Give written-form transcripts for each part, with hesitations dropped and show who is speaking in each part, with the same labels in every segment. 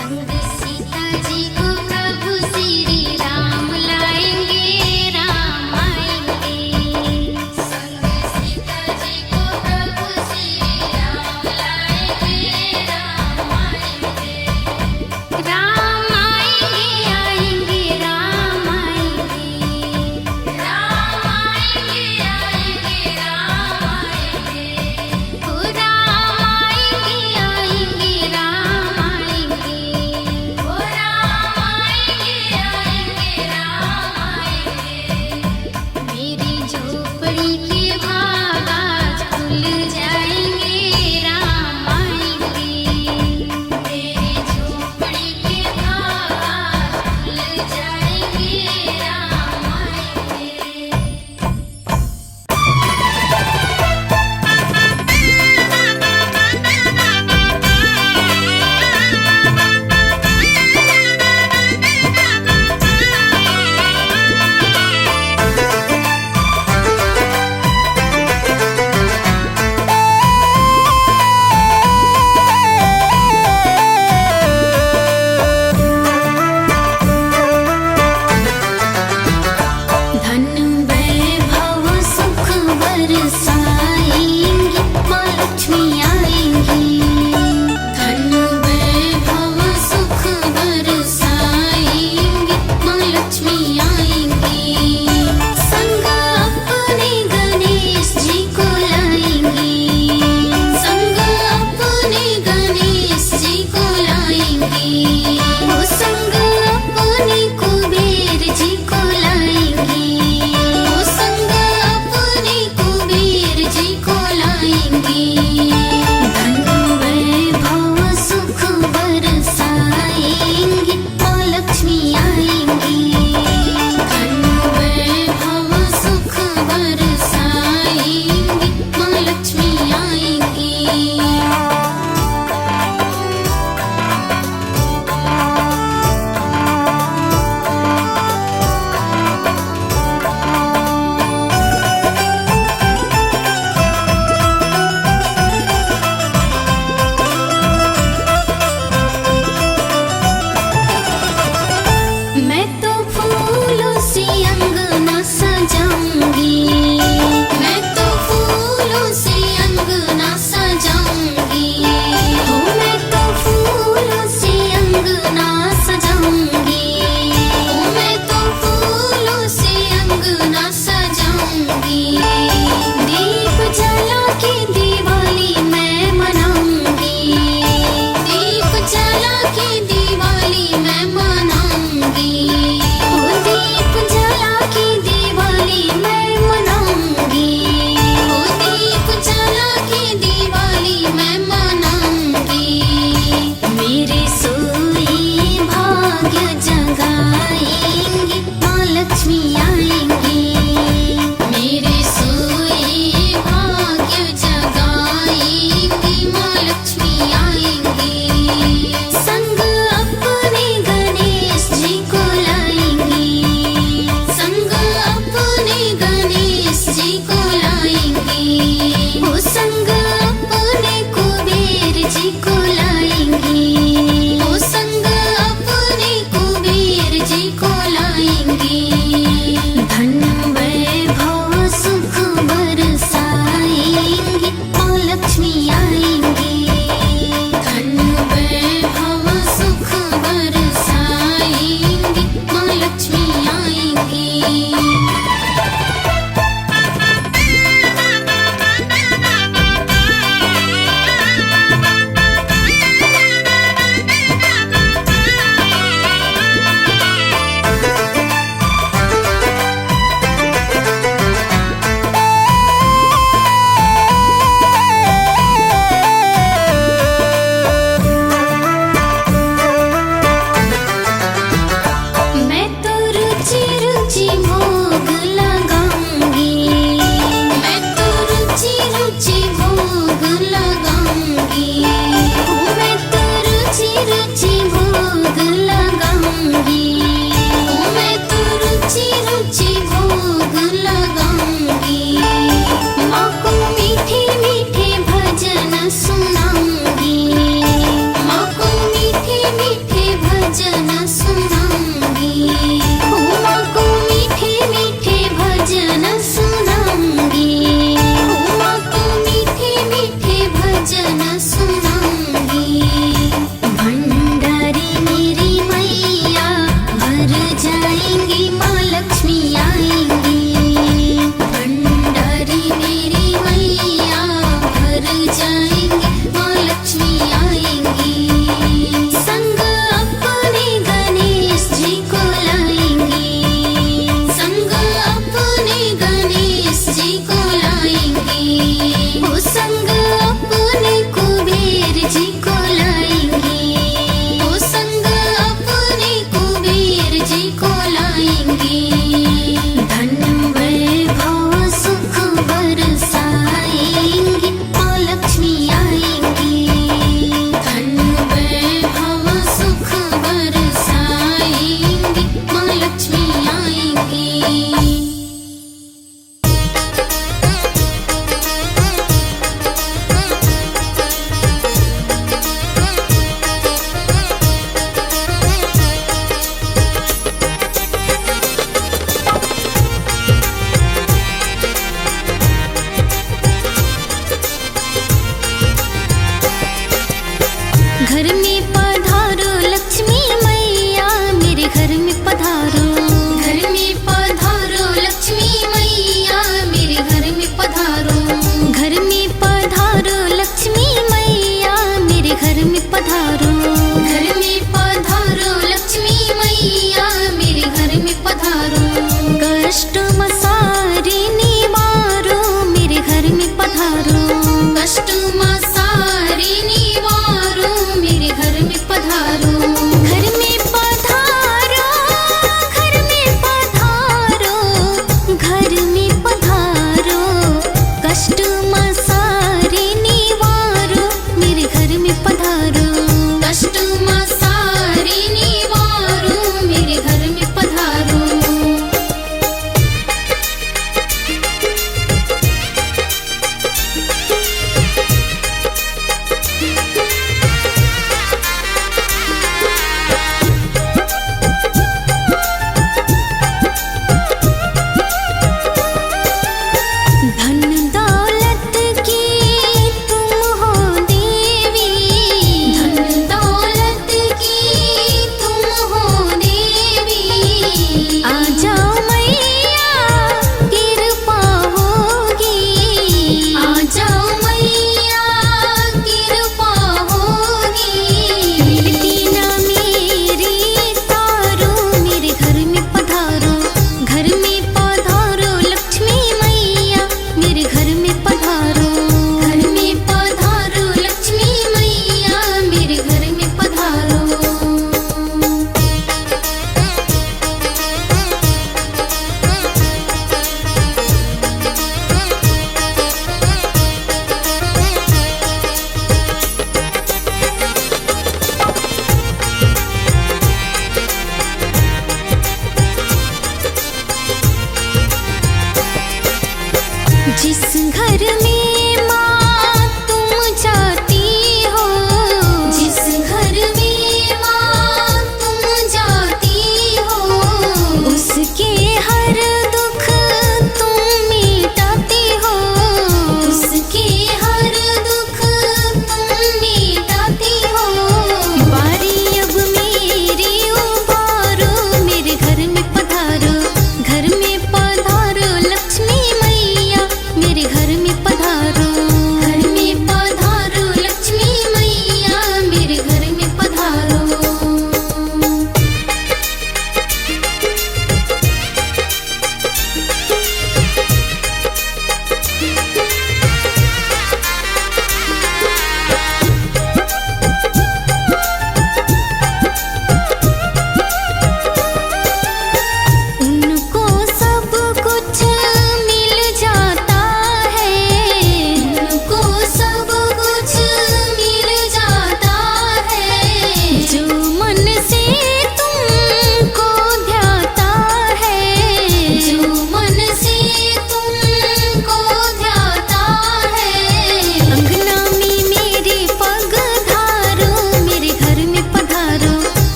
Speaker 1: संग सीता जी को प्रभु श्री राम लाएंगे।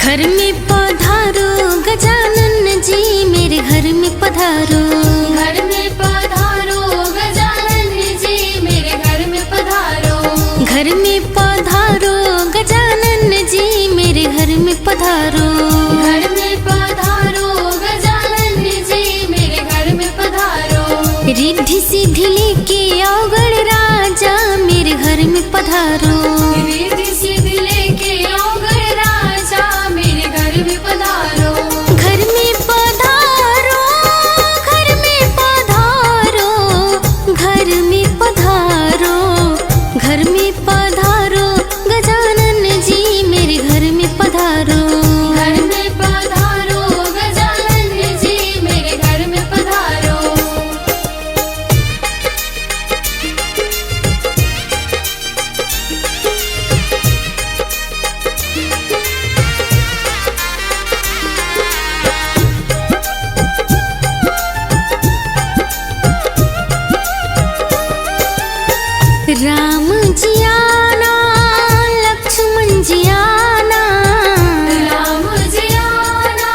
Speaker 1: घर में पधारो गजानन जी, मेरे घर में पधारो।
Speaker 2: घर में पधारो गजानन जी, मेरे घर में पधारो।
Speaker 1: घर में पधारो गजानन जी, मेरे घर में पधारो।
Speaker 2: घर में पधारो गजानन जी, मेरे घर में पधारो।
Speaker 1: रिद्धि सिद्धि लेके आओ गणराजा, मेरे घर में पधारो।
Speaker 2: रिद्धि सिद्धि लेके आओ गणराजा, मेरे घर में पधारो।
Speaker 1: घर में पधारो, घर में पधारो, घर में पधारो, घर में पधारो गजानन जी, मेरे घर में पधारो।
Speaker 2: घर में पधारो गजानन जी, मेरे घर में पधारो।
Speaker 1: राम जी आना, लक्ष्मण जी आना।
Speaker 2: राम जी आना,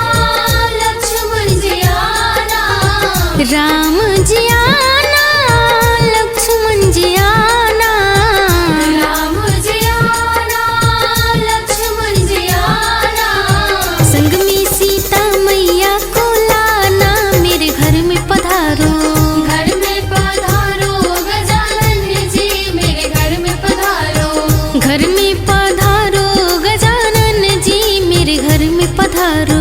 Speaker 2: लक्ष्मण जी आना।
Speaker 1: राम जी आना, लक्ष्मण जी आना।
Speaker 2: राम जी आना, लक्ष्मण जी आना।
Speaker 1: संग में सीता मैया को लाना, मेरे घर में पधारो।
Speaker 2: घर में पधारो गजानन जी, मेरे घर में पधारो।
Speaker 1: घर में पधारो गजानन जी, मेरे घर में पधारो।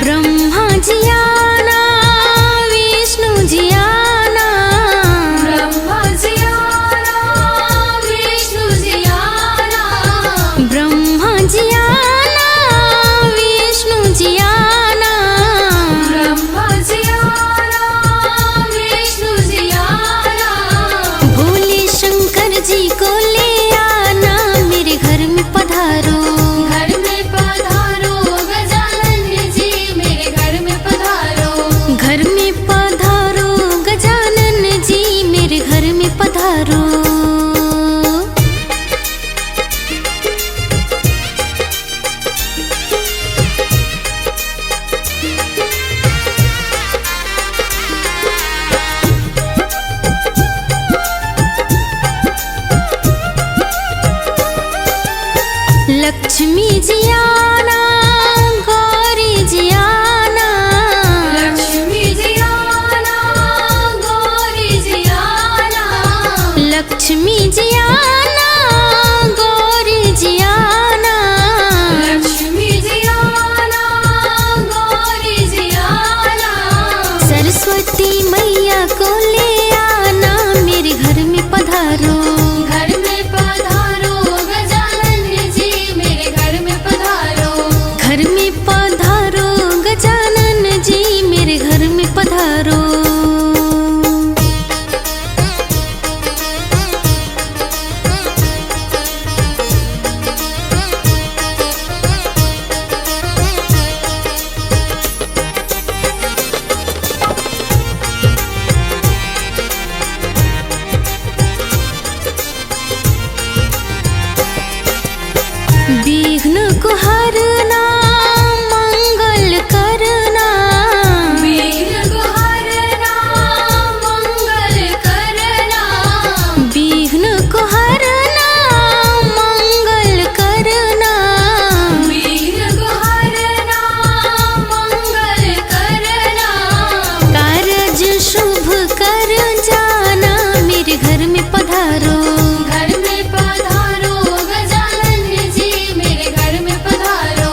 Speaker 1: ब्रह्मा जी आना, विष्णु जी आना।
Speaker 2: ब्रह्मा जी आना, विष्णु जी आना।
Speaker 1: ब्रह्मा जी आना, विष्णु जी आना।
Speaker 2: ब्रह्मा जी आना, विष्णु जी आना।
Speaker 1: भोले शंकर जी को ले आना, मेरे घर में पधारो।
Speaker 2: घर में पधारो गजानन जी, मेरे घर में पधारो।
Speaker 1: घर में पधारो गजानन जी, मेरे घर में पधारो। लक्ष्मी जी आना, गौरी जी आना।
Speaker 2: लक्ष्मी जी आना, गौरी जी आना।
Speaker 1: लक्ष्मी जी आना, गौरी जी आना।
Speaker 2: लक्ष्मी जी आना, गौरी जी आना।
Speaker 1: सरस्वती मैया को ले आना, मेरे घर में पधारो।
Speaker 2: घर में पधारो गजानन जी, मेरे घर में पधारो।
Speaker 1: घर में पधारो गजानन जी, मेरे घर में पधारो। विघ्न को हरना, मंगल करना।
Speaker 2: विघ्न को हरना, मंगल करना।
Speaker 1: विघ्न को हरना, मंगल करना।
Speaker 2: विघ्न को हरना, मंगल करना।
Speaker 1: कारज शुभ कर जाना, मेरे घर में पधारो।
Speaker 2: घर में पधारो गजानन जी, मेरे घर में पधारो।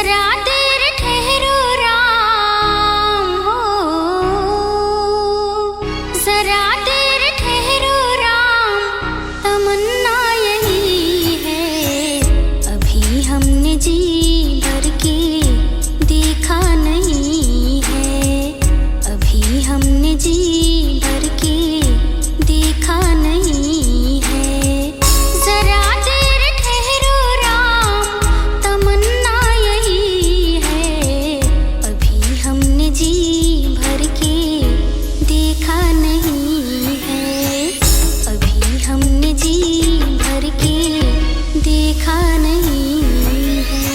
Speaker 1: जरा देर ठहरो राम हो, जरा देर ठहरो राम, तमन्ना यही है। अभी हमने जी भर के देखा नहीं है, अभी हमने जी भर के देखा नहीं है। जरा देर ठहरो राम, तमन्ना यही है। अभी हमने जी भर के देखा नहीं है, अभी हमने जी भर के देखा नहीं है।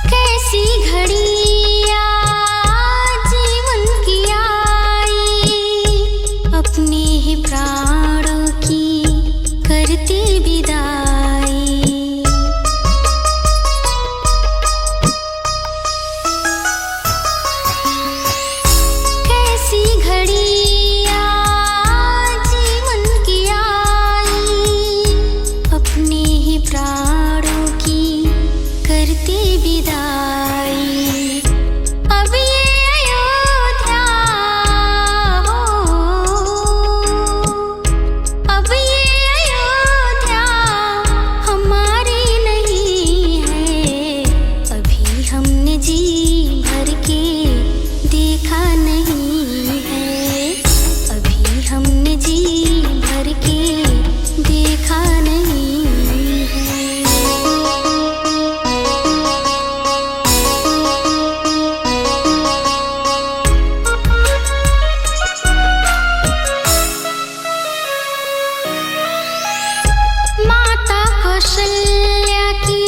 Speaker 1: कैसी घड़ियाँ जीवन की आई, अपने ही प्राणों की करती विदाई। कैसी घड़ियाँ जीवन की आई, अपने ही प्राणों की करती विदाई। अब ये अयोध्या हो, अब ये अयोध्या हमारी नहीं है। अभी हमने जी भर के देखा नहीं है, अभी हमने जी भर के देखा नहीं है। माता कौशल्या की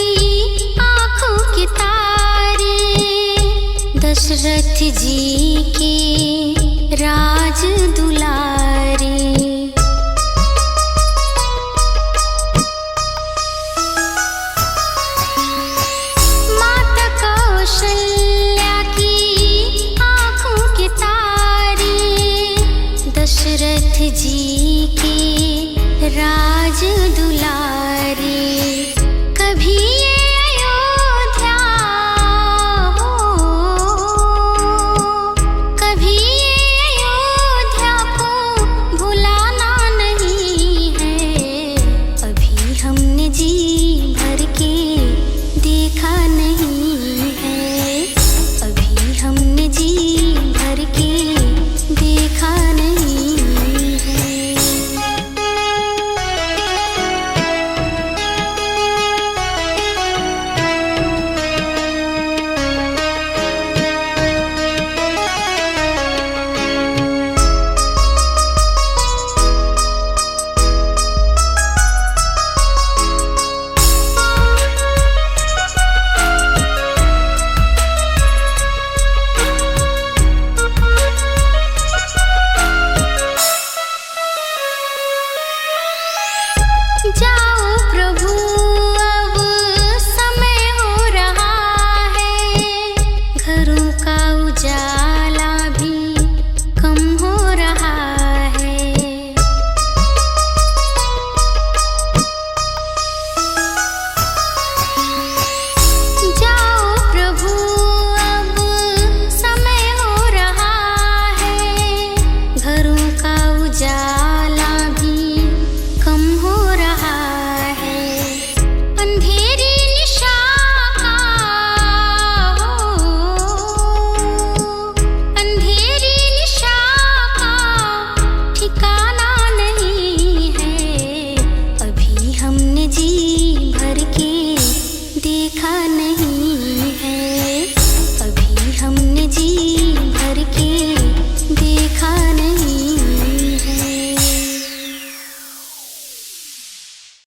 Speaker 1: आंखों के तारे, दशरथ जी के राज दुलारे। माता कौशल्या की आंखों के तारे, दशरथ जी के राज दुलारे।